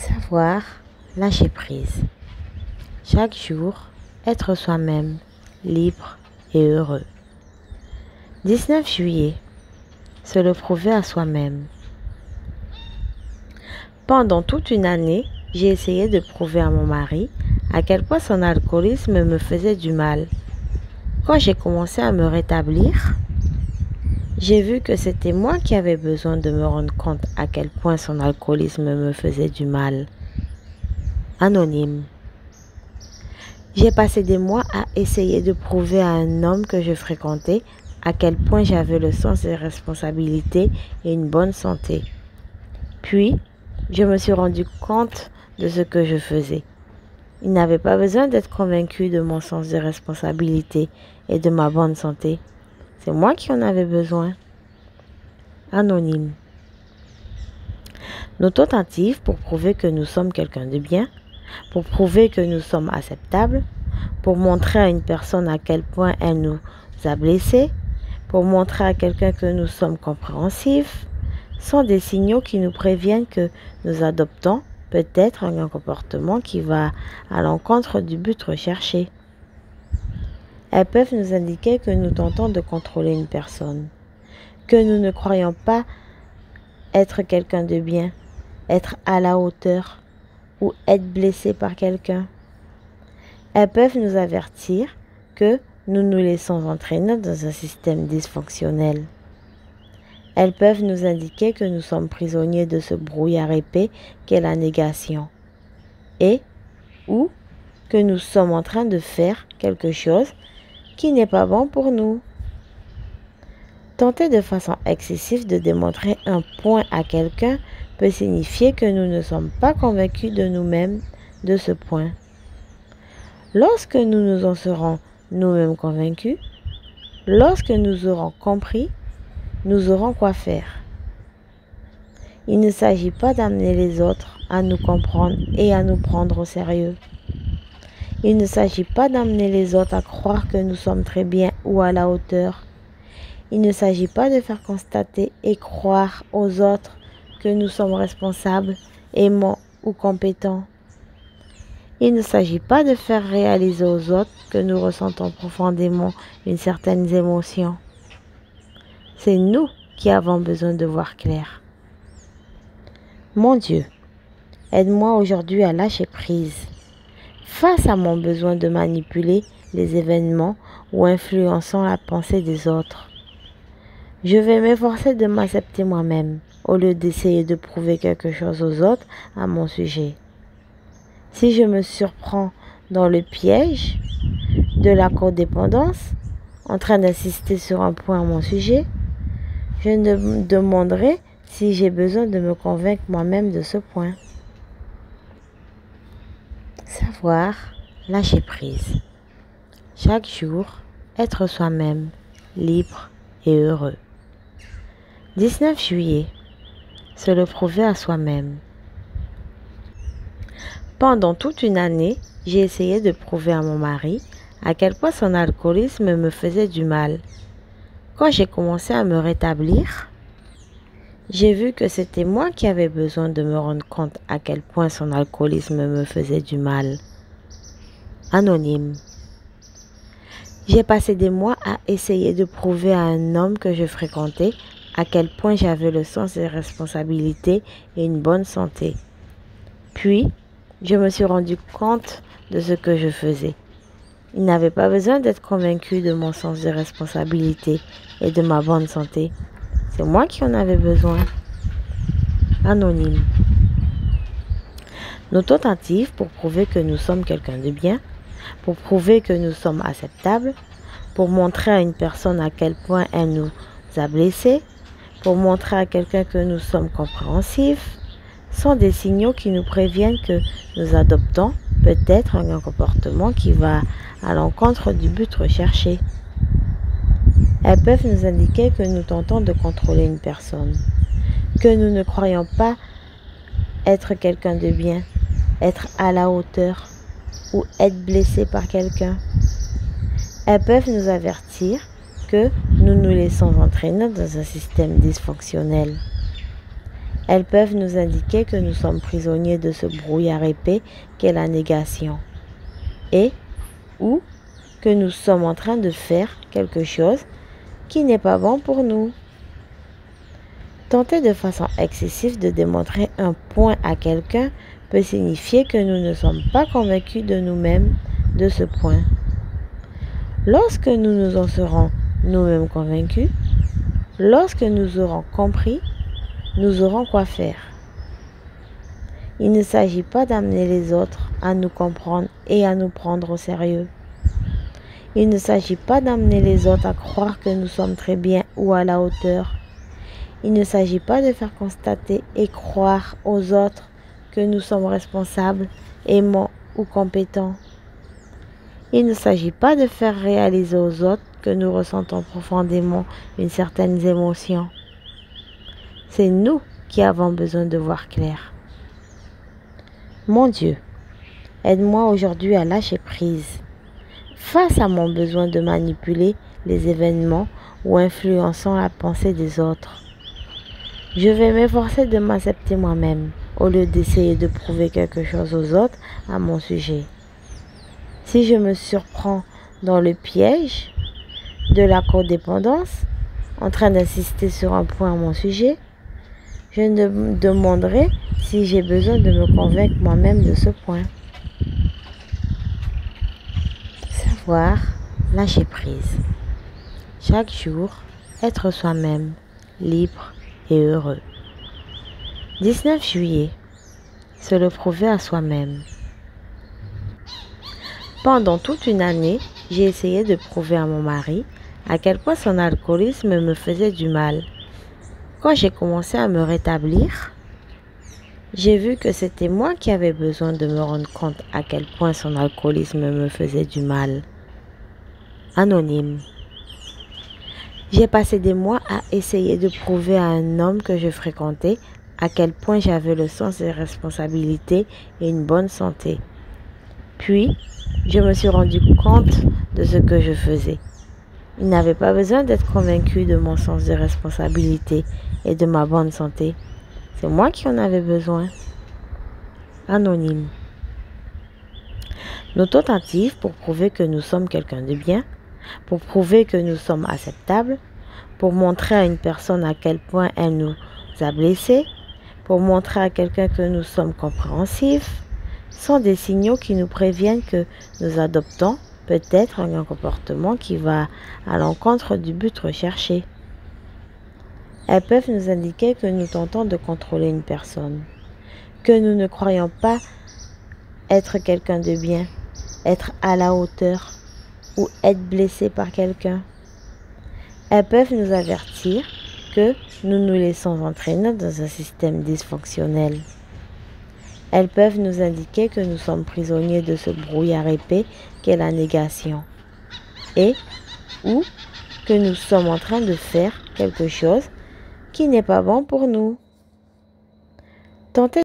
Savoir lâcher prise. Chaque jour, être soi-même, libre et heureux. 19 juillet. Se le prouver à soi-même. Pendant toute une année, j'ai essayé de prouver à mon mari à quel point son alcoolisme me faisait du mal. Quand j'ai commencé à me rétablir, j'ai vu que c'était moi qui avais besoin de me rendre compte à quel point son alcoolisme me faisait du mal. Anonyme. J'ai passé des mois à essayer de prouver à un homme que je fréquentais à quel point j'avais le sens des responsabilités et une bonne santé. Puis, je me suis rendu compte de ce que je faisais. Il n'avait pas besoin d'être convaincu de mon sens des responsabilités et de ma bonne santé. C'est moi qui en avais besoin. Anonyme. Nos tentatives pour prouver que nous sommes quelqu'un de bien, pour prouver que nous sommes acceptables, pour montrer à une personne à quel point elle nous a blessés, pour montrer à quelqu'un que nous sommes compréhensifs, sont des signaux qui nous préviennent que nous adoptons peut-être un comportement qui va à l'encontre du but recherché. Elles peuvent nous indiquer que nous tentons de contrôler une personne, que nous ne croyons pas être quelqu'un de bien, être à la hauteur ou être blessé par quelqu'un. Elles peuvent nous avertir que nous nous laissons entraîner dans un système dysfonctionnel. Elles peuvent nous indiquer que nous sommes prisonniers de ce brouillard épais qu'est la négation et ou que nous sommes en train de faire quelque chose qui n'est pas bon pour nous. Tenter de façon excessive de démontrer un point à quelqu'un peut signifier que nous ne sommes pas convaincus de nous-mêmes de ce point. Lorsque nous nous en serons nous-mêmes convaincus, lorsque nous aurons compris, nous aurons quoi faire. Il ne s'agit pas d'amener les autres à nous comprendre et à nous prendre au sérieux. Il ne s'agit pas d'amener les autres à croire que nous sommes très bien ou à la hauteur. Il ne s'agit pas de faire constater et croire aux autres que nous sommes responsables, aimants ou compétents. Il ne s'agit pas de faire réaliser aux autres que nous ressentons profondément une certaine émotion. C'est nous qui avons besoin de voir clair. Mon Dieu, aide-moi aujourd'hui à lâcher prise. Face à mon besoin de manipuler les événements ou influençant la pensée des autres. Je vais m'efforcer de m'accepter moi-même au lieu d'essayer de prouver quelque chose aux autres à mon sujet. Si je me surprends dans le piège de la codépendance, en train d'insister sur un point à mon sujet, je me demanderai si j'ai besoin de me convaincre moi-même de ce point. Savoir lâcher prise. Chaque jour, être soi-même, libre et heureux. 19 juillet. Se le prouver à soi-même. Pendant toute une année, j'ai essayé de prouver à mon mari à quel point son alcoolisme me faisait du mal. Quand j'ai commencé à me rétablir, j'ai vu que c'était moi qui avais besoin de me rendre compte à quel point son alcoolisme me faisait du mal. Anonyme. J'ai passé des mois à essayer de prouver à un homme que je fréquentais à quel point j'avais le sens des responsabilités et une bonne santé. Puis, je me suis rendu compte de ce que je faisais. Il n'avait pas besoin d'être convaincu de mon sens de responsabilité et de ma bonne santé. C'est moi qui en avais besoin. Anonyme. Nos tentatives pour prouver que nous sommes quelqu'un de bien, pour prouver que nous sommes acceptables, pour montrer à une personne à quel point elle nous a blessés, pour montrer à quelqu'un que nous sommes compréhensifs, sont des signaux qui nous préviennent que nous adoptons peut-être un comportement qui va à l'encontre du but recherché. Elles peuvent nous indiquer que nous tentons de contrôler une personne, que nous ne croyons pas être quelqu'un de bien, être à la hauteur ou être blessé par quelqu'un. Elles peuvent nous avertir que nous nous laissons entraîner dans un système dysfonctionnel. Elles peuvent nous indiquer que nous sommes prisonniers de ce brouillard épais qu'est la négation, et ou que nous sommes en train de faire quelque chose qui n'est pas bon pour nous. Tenter de façon excessive de démontrer un point à quelqu'un peut signifier que nous ne sommes pas convaincus de nous-mêmes de ce point. Lorsque nous nous en serons nous-mêmes convaincus, lorsque nous aurons compris, nous aurons quoi faire. Il ne s'agit pas d'amener les autres à nous comprendre et à nous prendre au sérieux. Il ne s'agit pas d'amener les autres à croire que nous sommes très bien ou à la hauteur. Il ne s'agit pas de faire constater et croire aux autres que nous sommes responsables, aimants ou compétents. Il ne s'agit pas de faire réaliser aux autres que nous ressentons profondément une certaine émotion. C'est nous qui avons besoin de voir clair. Mon Dieu, aide-moi aujourd'hui à lâcher prise face à mon besoin de manipuler les événements ou influençant la pensée des autres. Je vais m'efforcer de m'accepter moi-même au lieu d'essayer de prouver quelque chose aux autres à mon sujet. Si je me surprends dans le piège de la codépendance, en train d'insister sur un point à mon sujet, je me demanderai si j'ai besoin de me convaincre moi-même de ce point. Savoir lâcher prise. Chaque jour, être soi-même, libre et heureux. 19 juillet. Se le prouver à soi-même. Pendant toute une année, j'ai essayé de prouver à mon mari à quel point son alcoolisme me faisait du mal. Quand j'ai commencé à me rétablir, j'ai vu que c'était moi qui avais besoin de me rendre compte à quel point son alcoolisme me faisait du mal. Anonyme. J'ai passé des mois à essayer de prouver à un homme que je fréquentais à quel point j'avais le sens des responsabilités et une bonne santé. Puis, je me suis rendu compte de ce que je faisais. Il n'avait pas besoin d'être convaincu de mon sens des responsabilités et de ma bonne santé. C'est moi qui en avais besoin. Anonyme. Nos tentatives pour prouver que nous sommes quelqu'un de bien, pour prouver que nous sommes acceptables, pour montrer à une personne à quel point elle nous a blessés, pour montrer à quelqu'un que nous sommes compréhensifs, sont des signaux qui nous préviennent que nous adoptons peut-être un comportement qui va à l'encontre du but recherché. Elles peuvent nous indiquer que nous tentons de contrôler une personne, que nous ne croyons pas être quelqu'un de bien, être à la hauteur ou être blessé par quelqu'un. Elles peuvent nous avertir que nous nous laissons entraîner dans un système dysfonctionnel. Elles peuvent nous indiquer que nous sommes prisonniers de ce brouillard épais qu'est la négation, et ou que nous sommes en train de faire quelque chose qui n'est pas bon pour nous. Tentez